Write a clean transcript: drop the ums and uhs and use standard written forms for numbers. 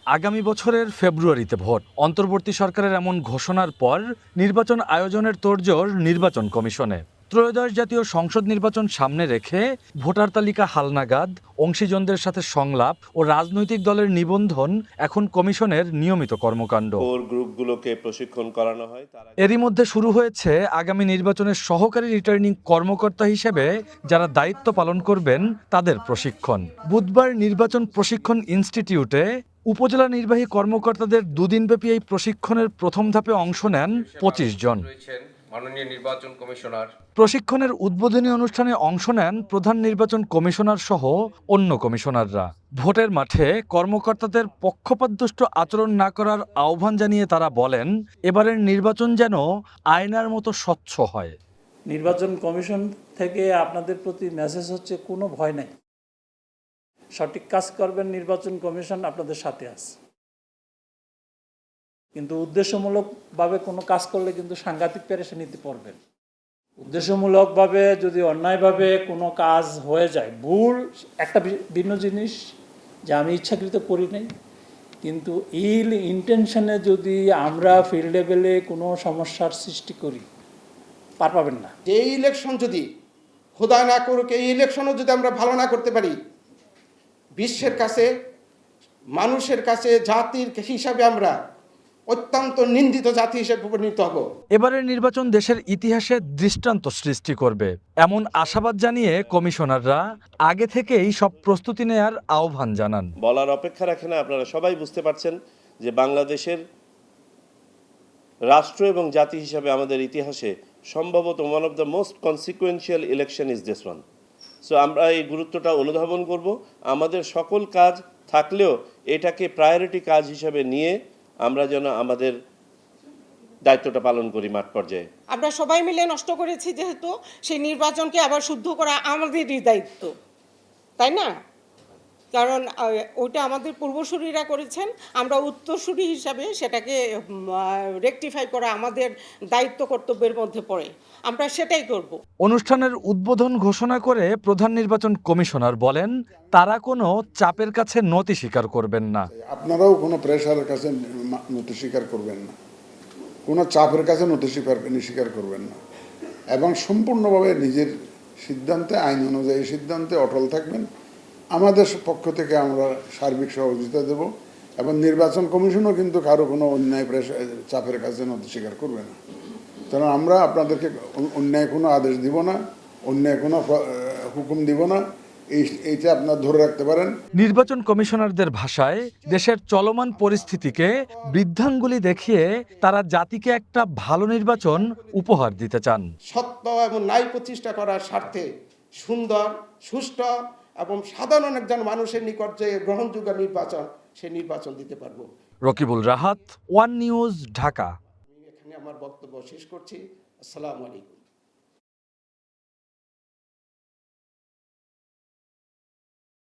আগামী বছরের ফেব্রুয়ারিতে ভোট। অন্তর্বর্তী সরকারের এমন ঘোষণার পর নির্বাচন আয়োজনের তোড়জোড় নির্বাচন কমিশনে। ত্রয়োদশ জাতীয় সংসদ নির্বাচন সামনে রেখে ভোটার তালিকা হালনাগাদ, অংশীজনদের সাথে সংলাপ ও রাজনৈতিক দলের নিবন্ধন এখন কমিশনের নিয়মিত কর্মকাণ্ড। কোর গ্রুপগুলোকে প্রশিক্ষণ করানো হয়। এরই মধ্যে শুরু হয়েছে আগামী নির্বাচনের সহকারী রিটার্নিং কর্মকর্তা হিসেবে যারা দায়িত্ব পালন করবেন তাদের প্রশিক্ষণ। বুধবার নির্বাচন প্রশিক্ষণ ইনস্টিটিউটে উপজেলা নির্বাহী কর্মকর্তাদের দুদিনব্যাপী এই প্রশিক্ষণের প্রথম ধাপে অংশ নেন ২৫ জন। মাননীয় নির্বাচন কমিশনার প্রশিক্ষণের উদ্বোধনী অনুষ্ঠানে অংশ নেন প্রধান নির্বাচন কমিশনার সহ অন্য কমিশনাররা। ভোটের মাঠে কর্মকর্তাদের পক্ষপাতদুষ্ট আচরণ না করার আহ্বান জানিয়ে তারা বলেন, এবারের নির্বাচন যেন আয়নার মতো স্বচ্ছ হয়। নির্বাচন কমিশন থেকে আপনাদের প্রতি মেসেজ হচ্ছে, কোনো ভয় নাই, সঠিক কাজ করবেন, নির্বাচন কমিশন আপনাদের সাথে আছে। কিন্তু উদ্দেশ্যমূলকভাবে কোনো কাজ করলে কিন্তু সাংঘাতিক পেরেশানিতে পড়বেন। উদ্দেশ্যমূলকভাবে যদি অন্যায়ভাবে কোনো কাজ হয়ে যায়, ভুল একটা ভিন্ন জিনিস, যে আমি ইচ্ছাকৃত করি নাই, কিন্তু ইল ইন্টেনশনে যদি আমরা ফিল্ড লেভেলে কোনো সমস্যার সৃষ্টি করি, পার পাবেন না। এই ইলেকশন যদি খোদা না করুক, এই ইলেকশনও যদি আমরা ভালো না করতে পারি, বিশ্বের কাছে, মানুষের কাছে, জাতির হিসাবে আমরা অত্যন্ত নিন্দিত জাতি হিসেবে পরিণত হব। এবারের নির্বাচন দেশের ইতিহাসে দৃষ্টান্ত সৃষ্টি করবে এমন আশাবাদ জানিয়ে কমিশনাররা আগে থেকেই সব প্রস্তুতি নেয়ার আহ্বান জানান। বলার অপেক্ষা রাখে না, আপনারা সবাই বুঝতে পারছেন যে বাংলাদেশের রাষ্ট্র এবং জাতি হিসাবে আমাদের ইতিহাসে সম্ভবত one of the most consequential election is this one. So আমরা এই গুরুত্বটা অনুধাবন করব। আমাদের সকল কাজ থাকলেও এটাকে প্রায়োরিটি কাজ হিসাবে নিয়ে আমরা যেন আমাদের দায়িত্বটা পালন করি মাঠ পর্যায়ে। আমরা সবাই মিলে নষ্ট করেছি, যেহেতু সেই নির্বাচনকে আবার শুদ্ধ করা আমাদেরই দায়িত্ব, তাই না? কারণ ওইটা আমাদের পূর্বসূরীরা করেছেন, আমরা উত্তরসূরি হিসাবে সেটাকে রেকটিফাই করা আমাদের দায়িত্ব কর্তব্যের মধ্যে পড়ে, আমরা সেটাই করব। অনুষ্ঠানের উদ্বোধন ঘোষণা করে প্রধান নির্বাচন কমিশনার বলেন, তারা কোনো চাপের কাছে নতি স্বীকার করবেন না। আপনারাও কোনো প্রেশারের কাছে নতি স্বীকার করবেন না, কোনো চাপের কাছে নতি স্বীকার করবেন না, এবং সম্পূর্ণভাবে নিজের সিদ্ধান্তে, আইন অনুযায়ী সিদ্ধান্তে অটল থাকবেন। আমাদের পক্ষ থেকে আমরা সার্বিক সহযোগিতা দেব, এবং নির্বাচন কমিশনও কিন্তু কারো কোনো অন্যায় চাপের কাছে নতি স্বীকার করবে না। কারণ আমরা আপনাদেরকে অন্যায় কোনো আদেশ দিব না, অন্যায় কোনো হুকুম দিব না, এইটা আপনারা ধরে রাখতে পারেন। নির্বাচন কমিশনারদের ভাষায় দেশের চলমান পরিস্থিতিকে বৃদ্ধাঙ্গুলি দেখিয়ে তারা জাতিকে একটা ভালো নির্বাচন উপহার দিতে চান। সত্য এবং ন্যায় প্রতিষ্ঠা করার স্বার্থে সুন্দর, সুষ্ঠু এবং সাধারণ একজন মানুষের নিকট যে গ্রহণযোগ্য নির্বাচন, সেই নির্বাচন দিতে পারবো। Rakibul Rahat, one news, Dhaka. এখানে আমার বক্তব্য শেষ করছি। আসসালামু আলাইকুম।